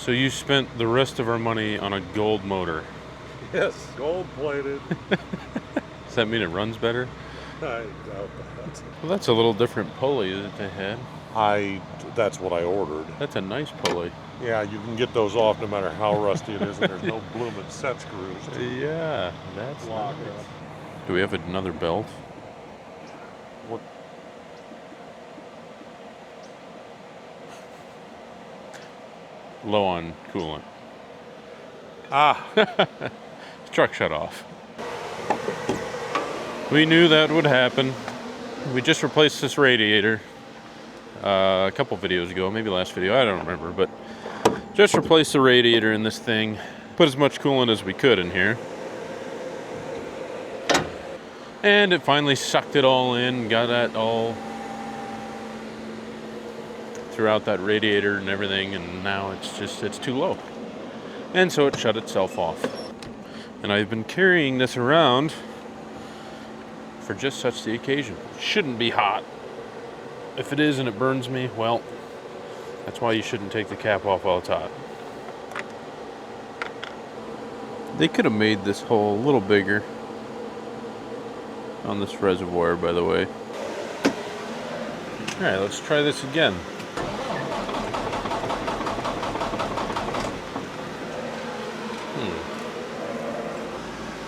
So you spent the rest of our money on a gold motor. Yes, gold-plated. Does that mean it runs better? I doubt that. Well, that's a little different pulley that they had. That's what I ordered. That's a nice pulley. Yeah, you can get those off no matter how rusty it is, and there's no blooming set screws to Yeah, that's lock nice. up. Do we have another belt? What? Low on coolant. Ah, Truck shut off. We knew that would happen. We just replaced this radiator a couple videos ago, maybe last video, I don't remember, but just replaced the radiator in this thing. Put as much coolant as we could in here. And it finally sucked it all in, got that all throughout that radiator and everything, and now it's too low. And so it shut itself off. And I've been carrying this around for just such the occasion. It shouldn't be hot. If it is and it burns me, well, that's why you shouldn't take the cap off while it's hot. They could have made this hole a little bigger on this reservoir, by the way. All right, let's try this again.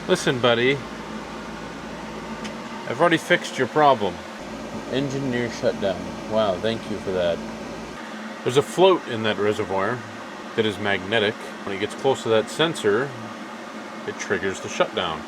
Listen, buddy. I've already fixed your problem. Engine near shutdown. Wow, thank you for that. There's a float in that reservoir that is magnetic. When it gets close to that sensor, it triggers the shutdown.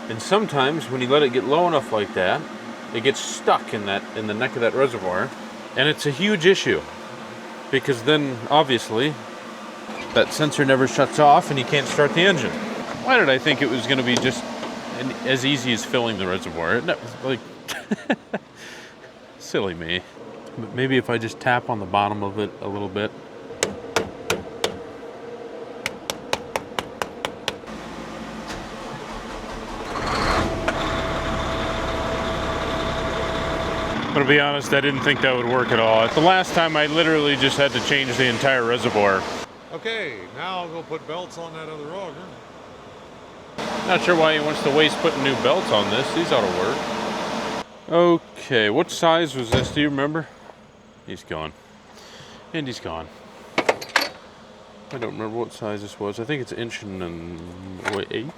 And sometimes when you let it get low enough like that, it gets stuck in the neck of that reservoir. And it's a huge issue because then obviously that sensor never shuts off and you can't start the engine. Why did I think it was going to be just as easy as filling the reservoir? No, like, silly me. But maybe if I just tap on the bottom of it a little bit. But to be honest, I didn't think that would work at all. The last time I literally just had to change the entire reservoir. okay, now I'll go put belts on that other auger. Not sure why he wants to waste putting new belts on this. These ought to work. Okay, what size was this? Do you remember? He's gone. And he's gone. I don't remember what size this was. I think it's inch and what, 1/8,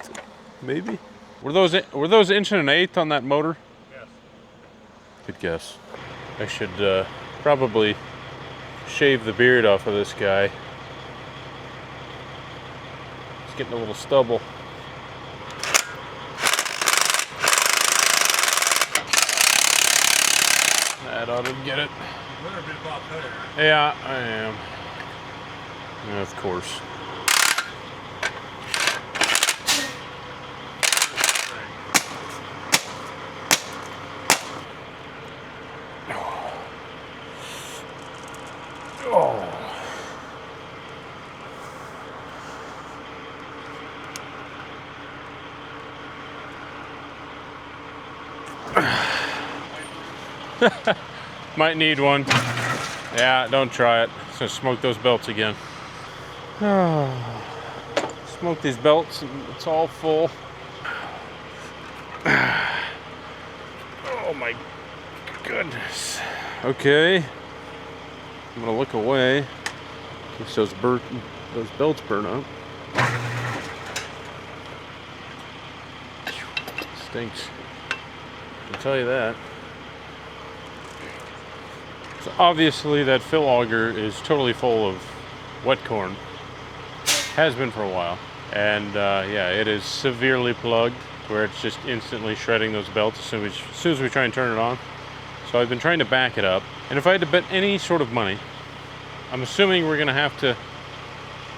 maybe? Were those inch and 1/8 on that motor? Yes. Good guess. I should probably shave the beard off of this guy. It's getting a little stubble. That ought to get it. You better be about better. Yeah, I am. Yeah, of course. Oh. Might need one. Yeah, don't try it. It's gonna smoke those belts again. Smoke these belts and it's all full. Oh my goodness. Okay. I'm gonna look away in case those belts burn up. Stinks. I'll tell you that. So obviously that fill auger is totally full of wet corn. Has been for a while. And yeah, it is severely plugged where it's just instantly shredding those belts as soon as we try and turn it on. So I've been trying to back it up. And if I had to bet any sort of money, I'm assuming we're gonna have to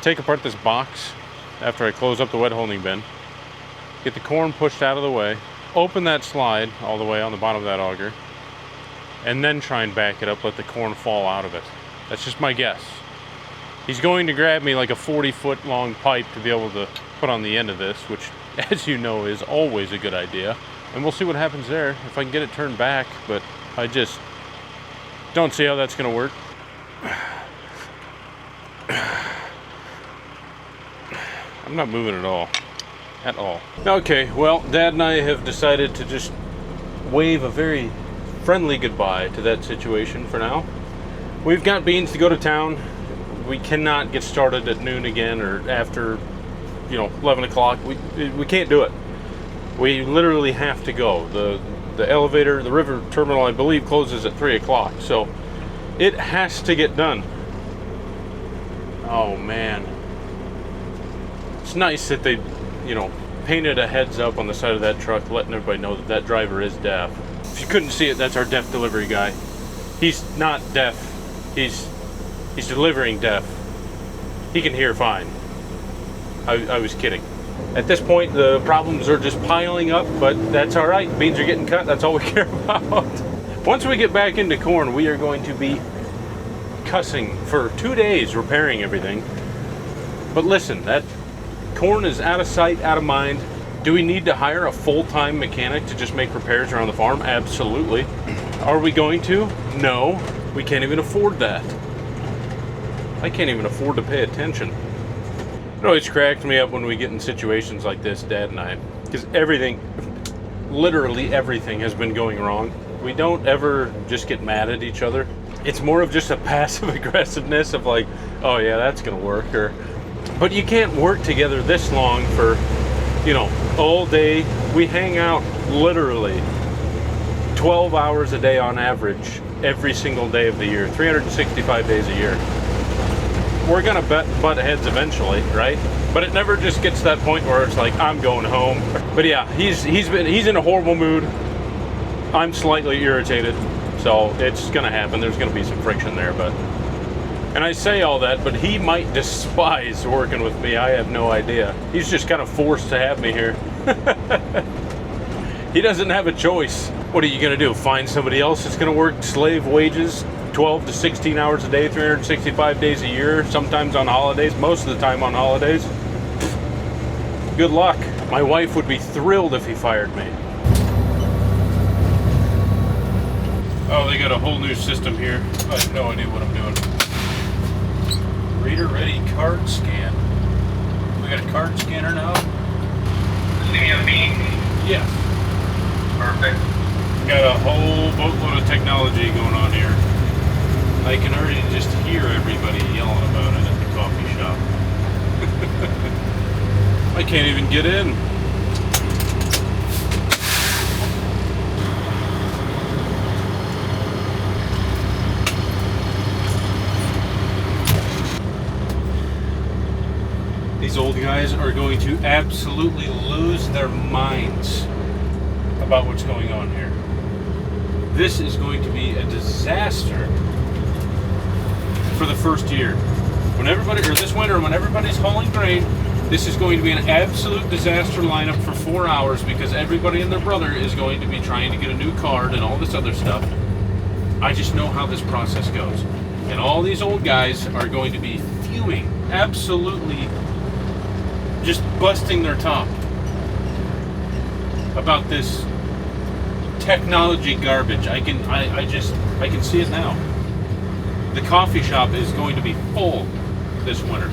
take apart this box after I close up the wet holding bin, get the corn pushed out of the way, open that slide all the way on the bottom of that auger, and then try and back it up, let the corn fall out of it. That's just my guess. He's going to grab me like a 40-foot long pipe to be able to put on the end of this, which, as you know, is always a good idea. And we'll see what happens there, if I can get it turned back, but I just don't see how that's gonna work. I'm not moving at all. At all. Okay, well, Dad and I have decided to just wave a very friendly goodbye to that situation for now. We've got beans to go to town. We cannot get started at noon again or after, 11 o'clock. We can't do it. We literally have to go. The elevator, the river terminal, I believe, closes at 3 o'clock. So it has to get done. Oh, man. It's nice that they, painted a heads up on the side of that truck, letting everybody know that that driver is deaf. If you couldn't see it, that's our deaf delivery guy. He's not deaf. He's delivering deaf. He can hear fine. I was kidding. At this point, the problems are just piling up, but that's all right. Beans are getting cut. That's all we care about. Once we get back into corn, we are going to be cussing for 2 days, repairing everything. But listen, that corn is out of sight, out of mind. Do we need to hire a full-time mechanic to just make repairs around the farm? Absolutely. Are we going to? No. We can't even afford that. I can't even afford to pay attention. It always cracks me up when we get in situations like this, Dad and I, because everything, literally everything has been going wrong. We don't ever just get mad at each other. It's more of just a passive aggressiveness of like, oh yeah, that's gonna work, but you can't work together this long for, all day. We hang out literally 12 hours a day on average every single day of the year, 365 days a year. We're gonna butt heads eventually, right? But it never just gets to that point where it's like, I'm going home. But yeah, he's in a horrible mood. I'm slightly irritated, so it's gonna happen. There's gonna be some friction there, and I say all that, but he might despise working with me. I have no idea. He's just kind of forced to have me here. He doesn't have a choice. What are you gonna do? Find somebody else that's gonna work slave wages 12 to 16 hours a day, 365 days a year, sometimes on holidays, most of the time on holidays? Good luck. My wife would be thrilled if he fired me. Oh, they got a whole new system here. I have no idea what I'm doing. Reader ready card scan. We got a card scanner now? Yes. Perfect. Got a whole boatload of technology going on here. I can already just hear everybody yelling about it at the coffee shop. I can't even get in. These old guys are going to absolutely lose their minds about what's going on here. This is going to be a disaster for the first year. This winter, when everybody's hauling grain, this is going to be an absolute disaster lineup for 4 hours because everybody and their brother is going to be trying to get a new card and all this other stuff. I just know how this process goes. And all these old guys are going to be fuming, absolutely just busting their top about this technology garbage. I can see it now. The coffee shop is going to be full this winter.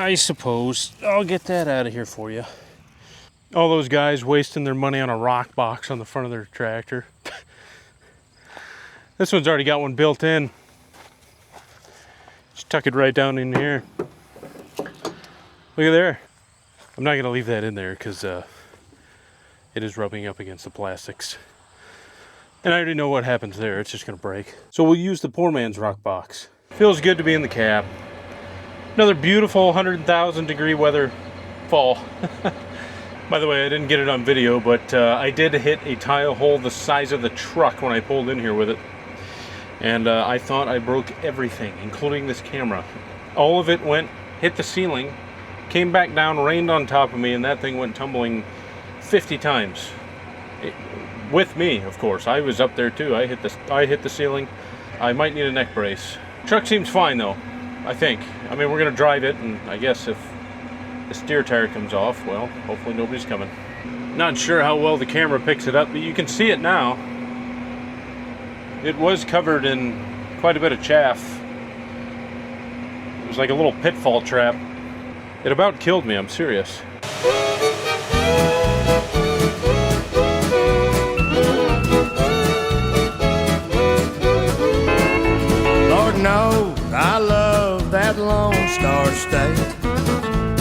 I suppose I'll get that out of here for you. All those guys wasting their money on a rock box on the front of their tractor. This one's already got one built in. Just tuck it right down in here. Look at there. I'm not gonna leave that in there because it is rubbing up against the plastics. And I already know what happens there. It's just gonna break. So we'll use the poor man's rock box. Feels good to be in the cab. Another beautiful 100,000 degree weather fall. By the way, I didn't get it on video, but I did hit a tile hole the size of the truck when I pulled in here with it. And I thought I broke everything, including this camera. All of it hit the ceiling, came back down, rained on top of me, and that thing went tumbling 50 times. With me, of course. I was up there too. I hit the ceiling. I might need a neck brace. Truck seems fine though, I think. I mean, we're gonna drive it, and I guess if the steer tire comes off, well, hopefully nobody's coming. Not sure how well the camera picks it up, but you can see it now. It was covered in quite a bit of chaff. It was like a little pitfall trap. It about killed me, I'm serious. Lord knows I love that Lone Star State.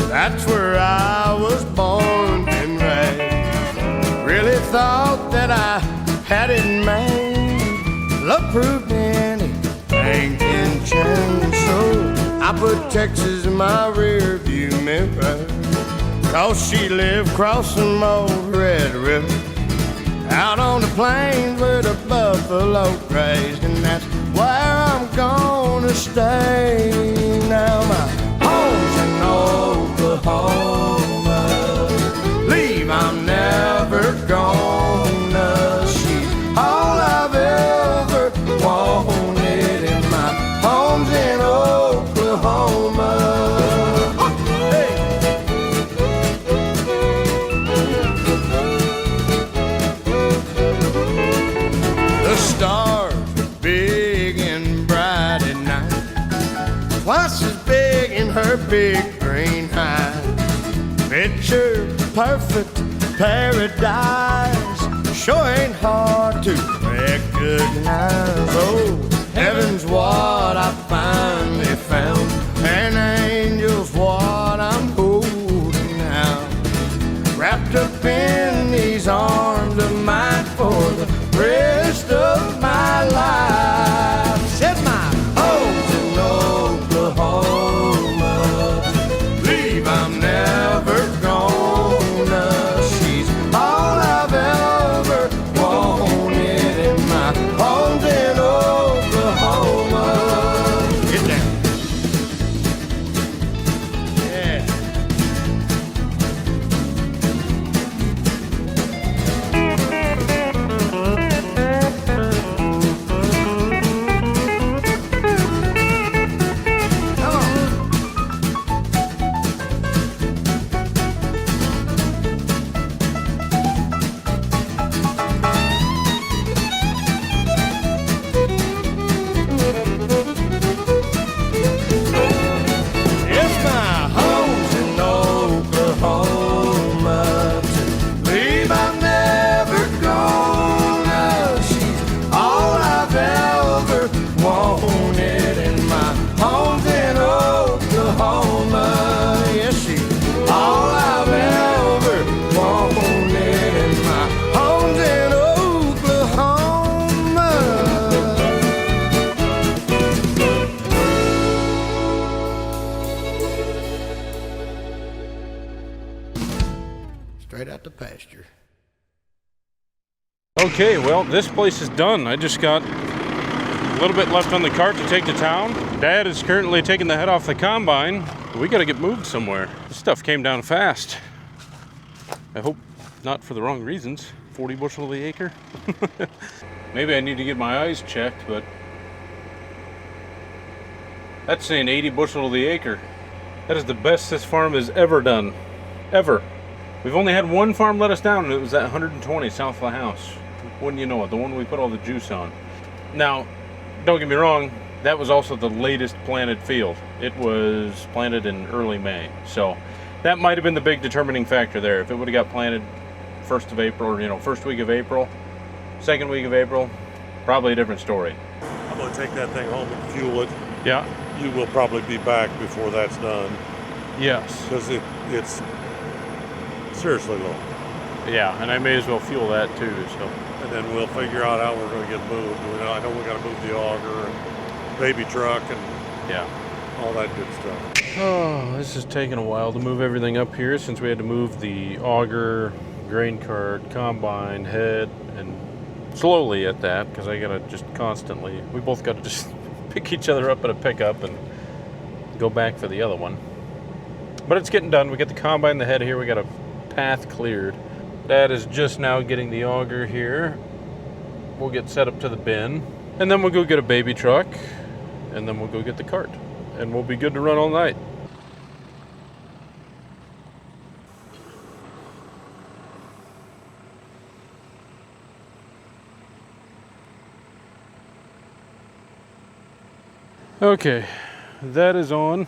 That's where I was born and raised. Really thought that I had it made. Love proved anything can change. So I put Texas in my rear view mirror. Cause she lived crossing old Red River. Out on the plains where the buffalo grazed. And that's where I'm gonna stay. Now my home's in Oklahoma. Leave, I'm never gonna. She's all I've ever wanted. And my home's in Oklahoma. Hey. The stars are big and bright at night, twice as big in her big green eyes. Picture perfect paradise, sure ain't hard to recognize. Oh, heaven's what I finally found, and angel's what I'm holding now. Wrapped up in these arms of mine for the rest of my life. Said my home's in Oklahoma. Leave, I'm never gonna. She's all I've ever wanted. And my home's in Oklahoma. Get down. Yeah. Yes, my home's in Oklahoma. To leave, I'm never gonna. She's all I've ever wanted. And my home's in Oklahoma. Yes, she's all I've ever wanted. And my home's in Oklahoma. Straight out the pasture. Okay, well, this place is done. I just got a little bit left on the cart to take to town. Dad is currently taking the head off the combine. We gotta get moved somewhere. This stuff came down fast. I hope not for the wrong reasons. 40 bushel the acre. Maybe I need to get my eyes checked, but that's saying 80 bushel the acre. That is the best this farm has ever done. Ever. We've only had one farm let us down, and it was at 120 south of the house. Wouldn't you know it, the one we put all the juice on. Now, don't get me wrong, that was also the latest planted field. It was planted in early May. So that might have been the big determining factor there. If it would have got planted 1st of April, or, you know, 1st week of April, 2nd week of April, probably a different story. I'm going to take that thing home and fuel it. Yeah. You will probably be back before that's done. Yes. Because it's seriously low. Yeah, and I may as well fuel that too. So. And then we'll figure out how we're going to get moved. I know we got to move the auger and baby truck and yeah, all that good stuff. Oh, this is taking a while to move everything up here since we had to move the auger, grain cart, combine, head, and slowly at that, because I gotta just constantly, we both gotta just pick each other up at a pickup and go back for the other one. But it's getting done. We get the combine, the head here, we got a path cleared. Dad is just now getting the auger here. We'll get set up to the bin, and then we'll go get a baby truck, and then we'll go get the cart, and we'll be good to run all night. Okay, that is on.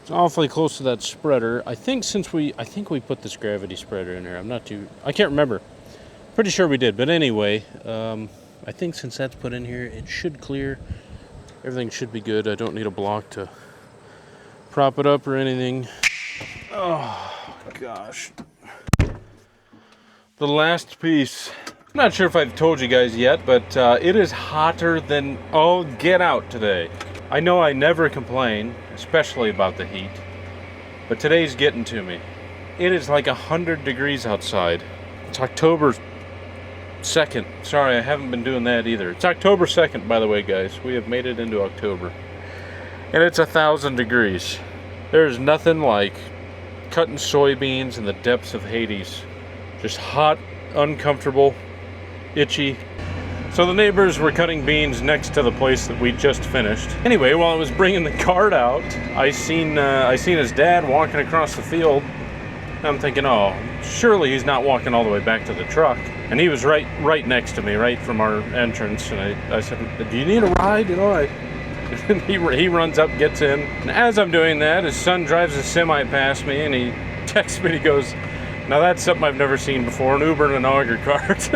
It's awfully close to that spreader. I think we put this gravity spreader in there. I can't remember. Pretty sure we did, but anyway, I think since that's put in here, it should clear. Everything should be good. I don't need a block to prop it up or anything. Oh, gosh. The last piece. I'm not sure if I've told you guys yet, but it is hotter than all get out today. I know I never complain, especially about the heat, but today's getting to me. It is like 100 degrees outside. It's October 2nd. Sorry, I haven't been doing that either. It's October 2nd, by the way, guys. We have made it into October. And it's 1,000 degrees. There's nothing like cutting soybeans in the depths of Hades. Just hot, uncomfortable, itchy. So the neighbors were cutting beans next to the place that we just finished. Anyway, while I was bringing the cart out, I seen his dad walking across the field. I'm thinking, oh, surely he's not walking all the way back to the truck. And he was right next to me, right from our entrance. And I said, do you need a ride? You know, and he runs up, gets in. And as I'm doing that, his son drives a semi past me, and he texts me and he goes, now that's something I've never seen before, an Uber and an auger cart.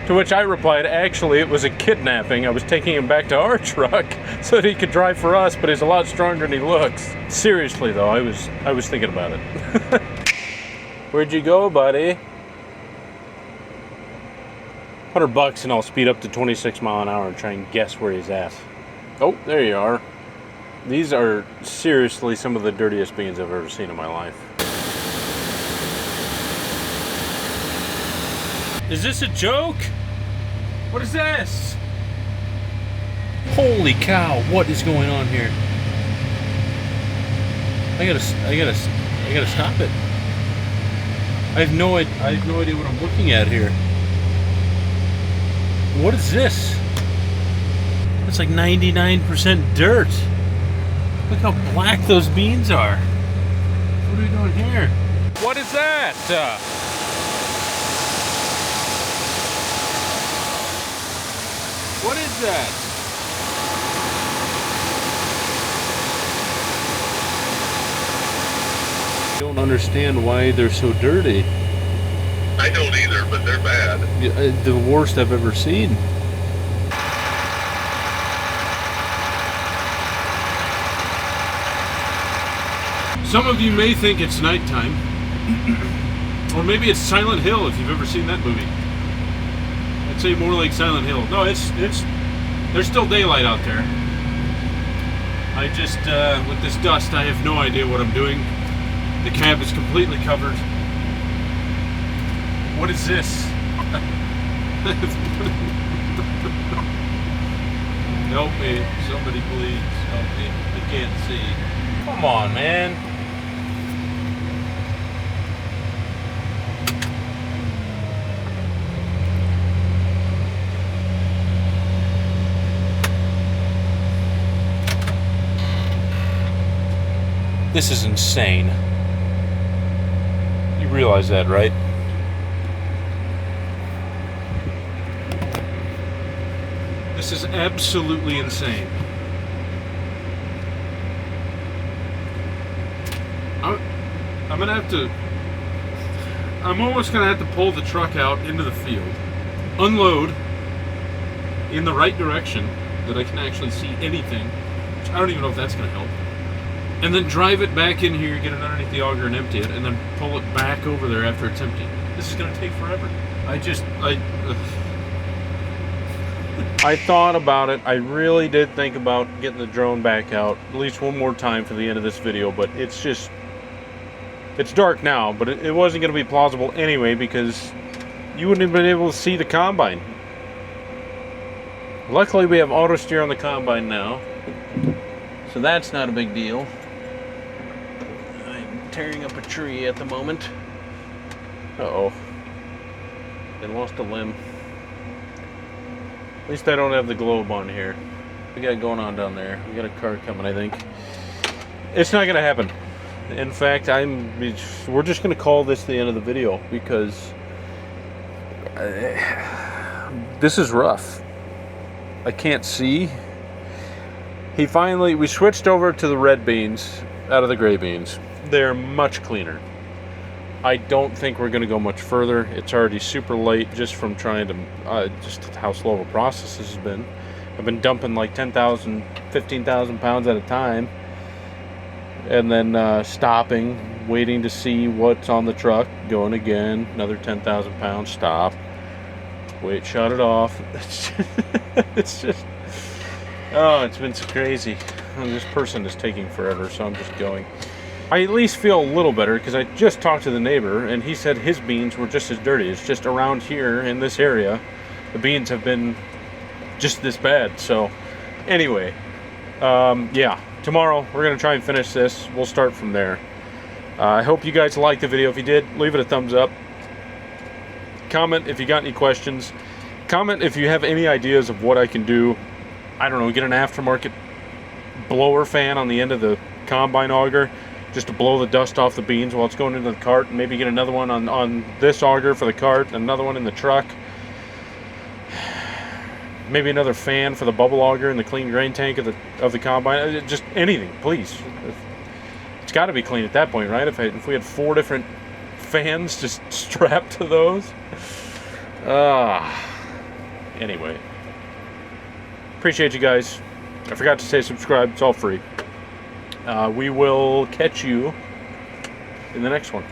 To which I replied, actually, it was a kidnapping. I was taking him back to our truck so that he could drive for us, but he's a lot stronger than he looks. Seriously, though, I was thinking about it. Where'd you go, buddy? $100 and I'll speed up to 26 mile an hour and try and guess where he's at. Oh, there you are. These are seriously some of the dirtiest beans I've ever seen in my life. Is this a joke? What is this? Holy cow, what is going on here? I gotta stop it. I have no idea what I'm looking at here. What is this? It's like 99% dirt. Look how black those beans are. What are we doing here? What is that? What is that? I don't understand why they're so dirty. I don't either, but they're bad. The worst I've ever seen. Some of you may think it's nighttime. Or maybe it's Silent Hill, if you've ever seen that movie. I'd say more like Silent Hill. No, there's still daylight out there. I just, with this dust, I have no idea what I'm doing. The cab is completely covered. What is this? Help me, somebody please, help me. I can't see. Come on, man. This is insane. You realize that, right? This is absolutely insane. I'm gonna have to. I'm almost gonna have to pull the truck out into the field, unload in the right direction that I can actually see anything. Which I don't even know if that's gonna help. And then drive it back in here, get it underneath the auger and empty it, and then pull it back over there after it's empty. This is gonna take forever. I thought about it. I really did think about getting the drone back out at least one more time for the end of this video, but it's just, it's dark now, but it wasn't going to be plausible anyway because you wouldn't have been able to see the combine. Luckily we have auto steer on the combine now, so that's not a big deal. I'm tearing up a tree at the moment. Uh-oh. I lost a limb. At least I don't have the globe on here. We got it going on down there. We got a car coming, I think. It's not going to happen. In fact, we're just going to call this the end of the video because this is rough. I can't see. We switched over to the red beans out of the gray beans. They're much cleaner. I don't think we're going to go much further. It's already super late just from trying to, just how slow of a process this has been. I've been dumping like 10,000, 15,000 pounds at a time. And then stopping, waiting to see what's on the truck, going again, another 10,000 pounds, stop, wait, shut it off. It's just, oh, it's been so crazy. And this person is taking forever, so I'm just going. I at least feel a little better because I just talked to the neighbor and he said his beans were just as dirty. It's just around here in this area, the beans have been just this bad. So anyway, yeah. Tomorrow, we're going to try and finish this. We'll start from there. I hope you guys liked the video. If you did, leave it a thumbs up. Comment if you got any questions. Comment if you have any ideas of what I can do. I don't know, get an aftermarket blower fan on the end of the combine auger just to blow the dust off the beans while it's going into the cart. And maybe get another one on this auger for the cart, another one in the truck. Maybe another fan for the bubble auger in the clean grain tank of the combine. Just anything, please. It's got to be clean at that point, right? If we had 4 different fans just strapped to those. Anyway. Appreciate you guys. I forgot to say subscribe. It's all free. We will catch you in the next one.